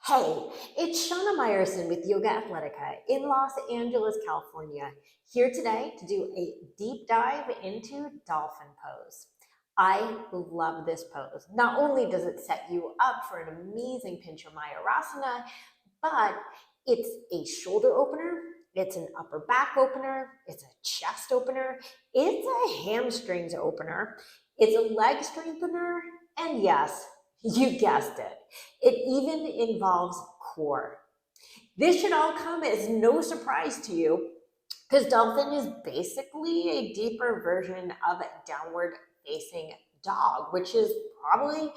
Hey, it's Shana Meyerson with YOGAthletica in Los Angeles, California, here today to do a deep dive into Dolphin Pose. I love this pose. Not only does it set you up for an amazing Pincha Mayurasana, but it's a shoulder opener, it's an upper back opener, it's a chest opener, it's a hamstrings opener, it's a leg strengthener, and yes, you guessed it. It even involves core. This should all come as no surprise to you because dolphin is basically a deeper version of downward facing dog, which is probably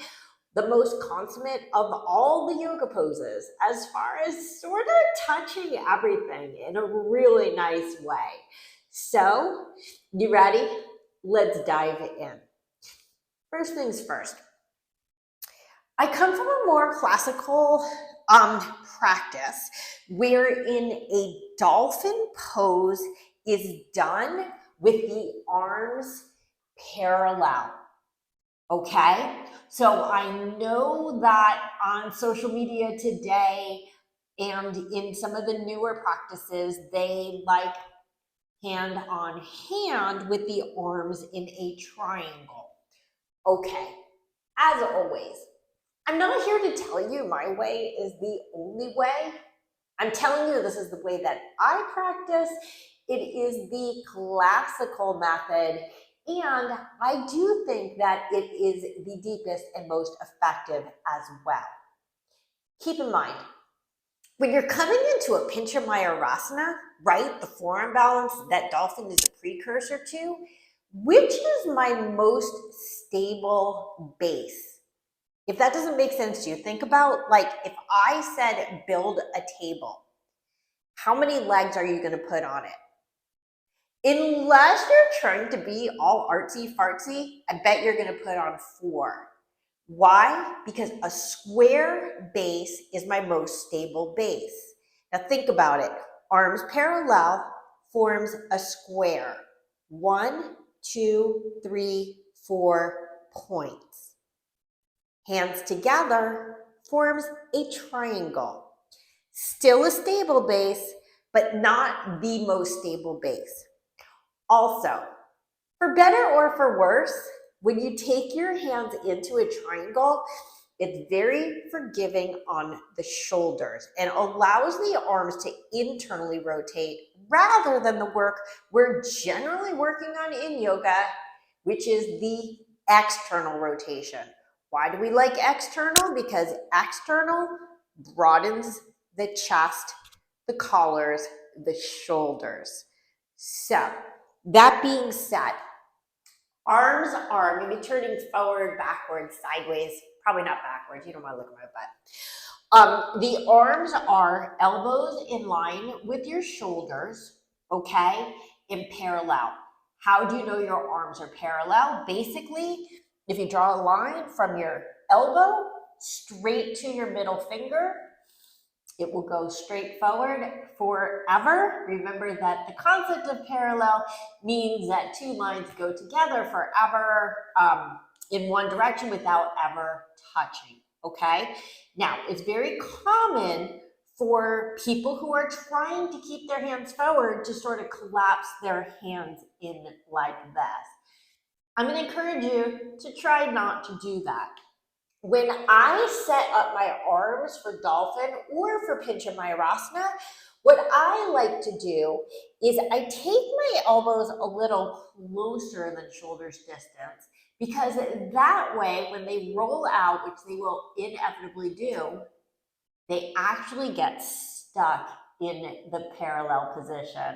the most consummate of all the yoga poses as far as sort of touching everything in a really nice way. So, you ready? Let's dive in. First things first. I come from a more classical practice wherein a dolphin pose is done with the arms parallel. Okay, so I know that on social media today and in some of the newer practices, they like hand on hand with the arms in a triangle. Okay, as always, I'm not here to tell you my way is the only way. I'm telling you this is the way that I practice. It is the classical method, and I do think that it is the deepest and most effective as well. Keep in mind, when you're coming into a Pincha Mayurasana, right, the forearm balance that dolphin is a precursor to, which is my most stable base? If that doesn't make sense to you, think about like if I said build a table, how many legs are you going to put on it? Unless you're trying to be all artsy fartsy, I bet you're going to put on 4. Why? Because a square base is my most stable base. Now think about it. Arms parallel forms a square. 1, 2, 3, 4 points. Hands together forms a triangle. Still a stable base, but not the most stable base. Also, for better or for worse, when you take your hands into a triangle, it's very forgiving on the shoulders and allows the arms to internally rotate rather than the work we're generally working on in yoga, which is the external rotation. Why do we like external? Because external broadens the chest, the collars, the shoulders. So, that being said, arms are maybe turning forward, backwards, sideways, probably not backwards, you don't want to look at my butt. The arms are elbows in line with your shoulders, okay, in parallel. How do you know your arms are parallel? Basically, if you draw a line from your elbow straight to your middle finger, it will go straight forward forever. Remember that the concept of parallel means that 2 lines go together forever in one direction without ever touching, okay? Now, it's very common for people who are trying to keep their hands forward to sort of collapse their hands in like this. I'm going to encourage you to try not to do that. When I set up my arms for dolphin or for Pincha Mayurasana, what I like to do is I take my elbows a little closer than shoulders distance, because that way when they roll out, which they will inevitably do, they actually get stuck in the parallel position.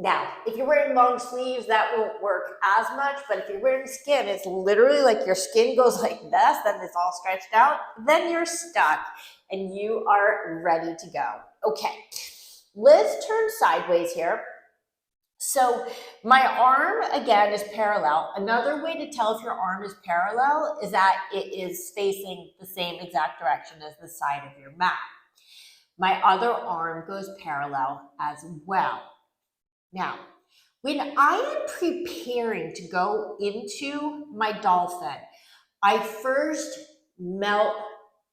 Now, if you're wearing long sleeves, that won't work as much, but if you're wearing skin, it's literally like your skin goes like this, then it's all stretched out, then you're stuck and you are ready to go. Okay, let's turn sideways here. So my arm, again, is parallel. Another way to tell if your arm is parallel is that it is facing the same exact direction as the side of your mat. My other arm goes parallel as well. Now, when I am preparing to go into my dolphin, I first melt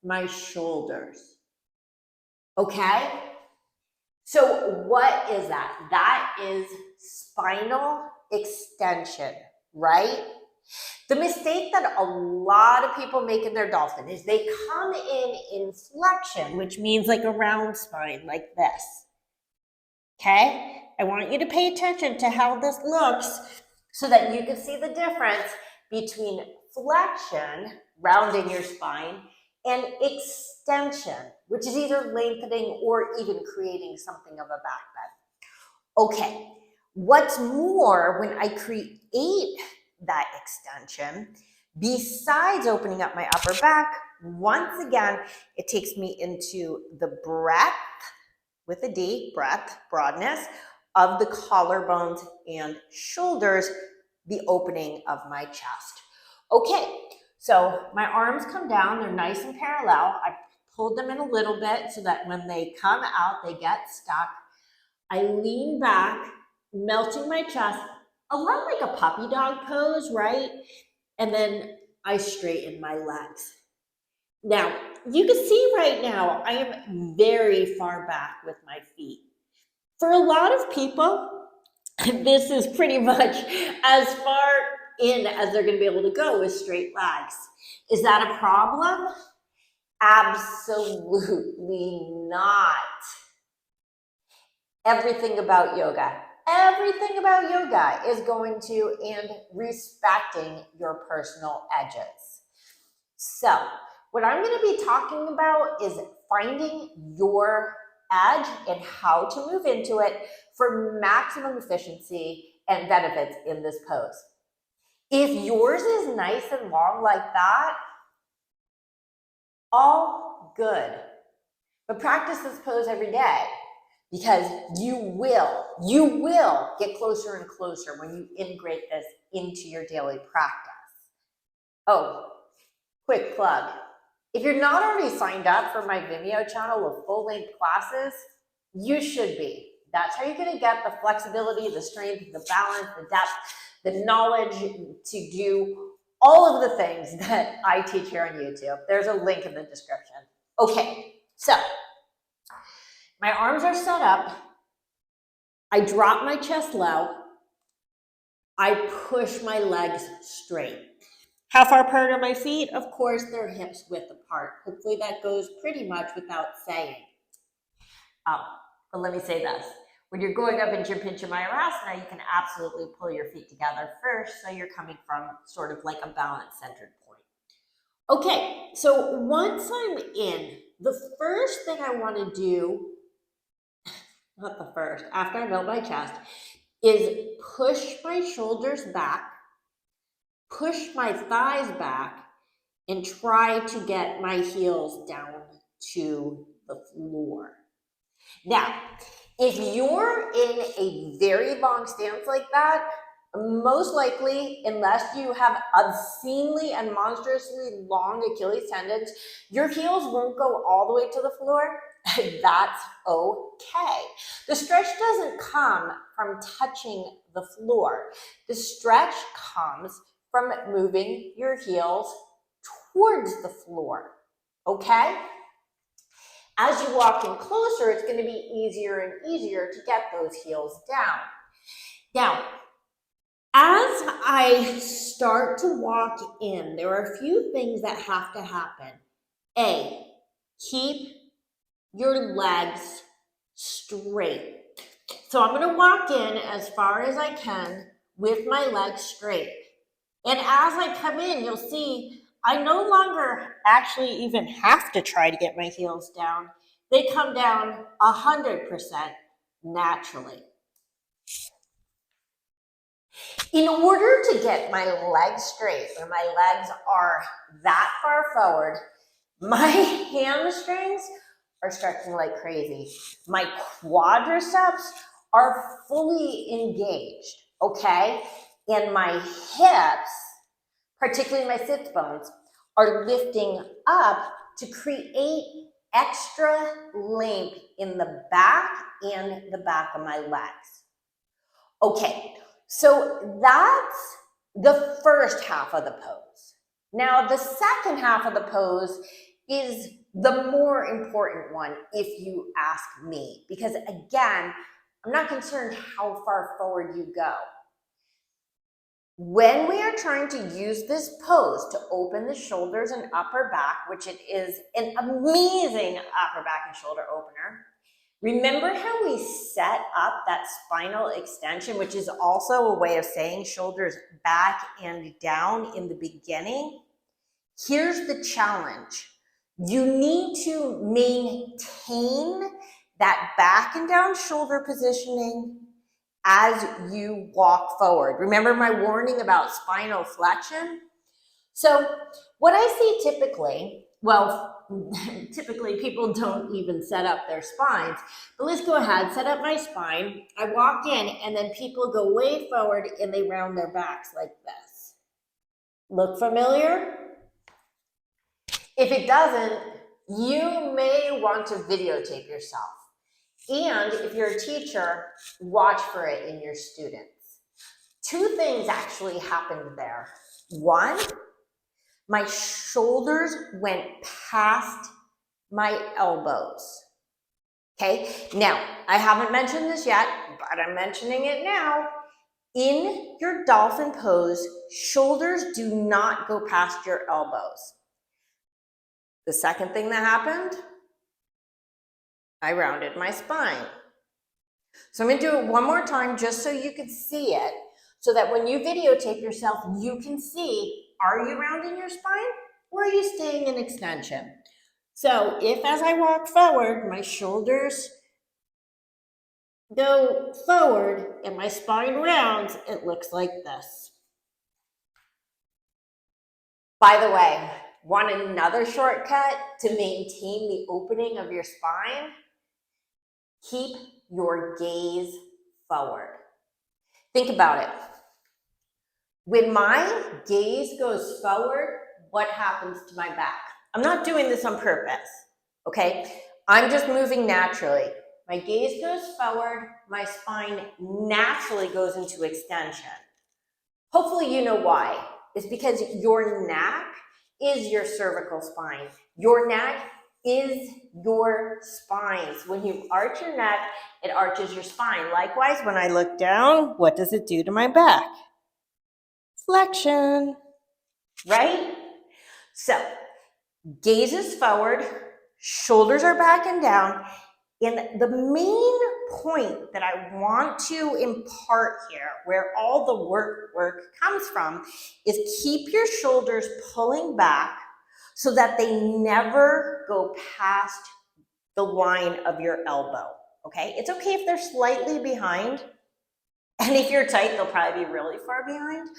my shoulders. Okay? So what is that? That is spinal extension, right? The mistake that a lot of people make in their dolphin is they come in flexion, which means like a round spine, like this. Okay? I want you to pay attention to how this looks so that you can see the difference between flexion, rounding your spine, and extension, which is either lengthening or even creating something of a back bend. Okay, what's more, when I create that extension, besides opening up my upper back, once again, it takes me into the breadth, with a D, breadth, broadness, of the collarbones and shoulders, the opening of my chest. Okay, so my arms come down, they're nice and parallel. I pulled them in a little bit so that when they come out, they get stuck. I lean back, melting my chest, a lot like a puppy dog pose, right? And then I straighten my legs. Now, you can see right now, I am very far back with my feet. For a lot of people, this is pretty much as far in as they're going to be able to go with straight legs. Is that a problem? Absolutely not. Everything about yoga is going to and respecting your personal edges. So, what I'm going to be talking about is finding your edge and how to move into it for maximum efficiency and benefits in this pose. If yours is nice and long like that, all good. But practice this pose every day, because you will get closer and closer when you integrate this into your daily practice. Oh, quick plug. If you're not already signed up for my Vimeo channel of full-length classes, you should be. That's how you're going to get the flexibility, the strength, the balance, the depth, the knowledge to do all of the things that I teach here on YouTube. There's a link in the description. Okay, so my arms are set up. I drop my chest low. I push my legs straight. How far apart are my feet? Of course, they're hips width apart. Hopefully that goes pretty much without saying. But let me say this. When you're going up into your Pincha Mayurasana, you can absolutely pull your feet together first, so you're coming from sort of like a balanced centered point. Okay, so once I'm in, the first thing I want to do, not the first, after I melt my chest, is push my shoulders back, push my thighs back, and try to get my heels down to the floor. Now, if you're in a very long stance like that, most likely, unless you have obscenely and monstrously long Achilles tendons, your heels won't go all the way to the floor. That's okay. The stretch doesn't come from touching the floor. The stretch comes from moving your heels towards the floor, okay? As you walk in closer, it's going to be easier and easier to get those heels down. Now, as I start to walk in, there are a few things that have to happen. A, keep your legs straight. So I'm going to walk in as far as I can with my legs straight. And as I come in, you'll see I no longer actually even have to try to get my heels down. They come down 100% naturally. In order to get my legs straight, when my legs are that far forward, my hamstrings are stretching like crazy. My quadriceps are fully engaged, okay? And my hips, particularly my sits bones, are lifting up to create extra length in the back and the back of my legs. Okay, so that's the first half of the pose. Now, the second half of the pose is the more important one, if you ask me, because again, I'm not concerned how far forward you go. When we are trying to use this pose to open the shoulders and upper back, which it is an amazing upper back and shoulder opener, remember how we set up that spinal extension, which is also a way of saying shoulders back and down in the beginning? Here's the challenge. You need to maintain that back and down shoulder positioning as you walk forward. Remember my warning about spinal flexion? So what I see typically, well, typically people don't even set up their spines, but let's go ahead, set up my spine. I walk in and then people go way forward and they round their backs like this. Look familiar? If it doesn't, you may want to videotape yourself. And if you're a teacher, watch for it in your students. Two things actually happened there. One, my shoulders went past my elbows. Okay, now I haven't mentioned this yet, but I'm mentioning it now. In your dolphin pose, shoulders do not go past your elbows. The second thing that happened, I rounded my spine. So I'm gonna do it one more time just so you can see it, so that when you videotape yourself, you can see, are you rounding your spine or are you staying in extension? So if as I walk forward, my shoulders go forward and my spine rounds, it looks like this. By the way, want another shortcut to maintain the opening of your spine? Keep your gaze forward. Think about it. When my gaze goes forward, what happens to my back? I'm not doing this on purpose, okay? I'm just moving naturally. My gaze goes forward, my spine naturally goes into extension. Hopefully you know why. It's because your neck is your cervical spine. Your neck is your spine. So when you arch your neck, it arches your spine. Likewise, when I look down, what does it do to my back? Flexion, right? So, gaze is forward, shoulders are back and down, and the main point that I want to impart here, where all the work comes from, is keep your shoulders pulling back so that they never go past the line of your elbow, okay? It's okay if they're slightly behind, and if you're tight, they'll probably be really far behind,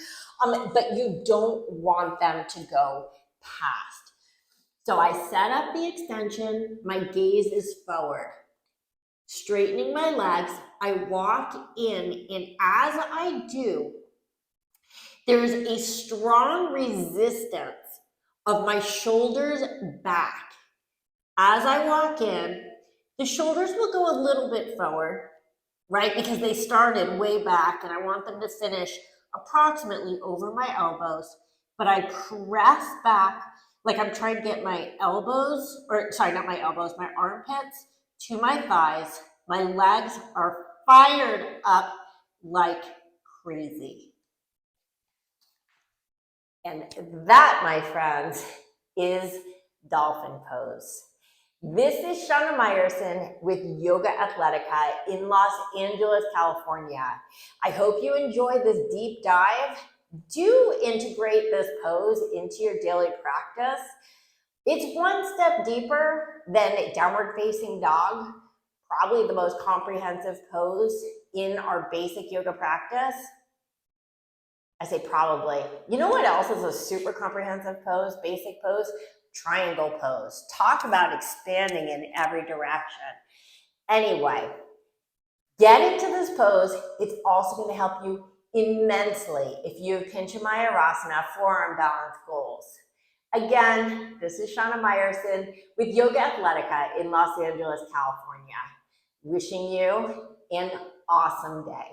but you don't want them to go past. So I set up the extension, my gaze is forward. Straightening my legs, I walk in, and as I do, there's a strong resistance of my shoulders back. As I walk in, the shoulders will go a little bit forward, right? Because they started way back and I want them to finish approximately over my elbows, but I press back like I'm trying to get my elbows, or sorry, not my elbows, my armpits to my thighs. My legs are fired up like crazy. And that, my friends, is dolphin pose. This is Shana Meyerson with YOGAthletica in Los Angeles, California. I hope you enjoyed this deep dive. Do integrate this pose into your daily practice. It's one step deeper than downward facing dog, probably the most comprehensive pose in our basic yoga practice. I say probably. You know what else is a super comprehensive pose, basic pose? Triangle pose. Talk about expanding in every direction. Anyway, get into this pose. It's also going to help you immensely if you have Pincha Mayurasana forearm balance goals. Again, this is Shana Meyerson with YOGAthletica in Los Angeles, California. Wishing you an awesome day.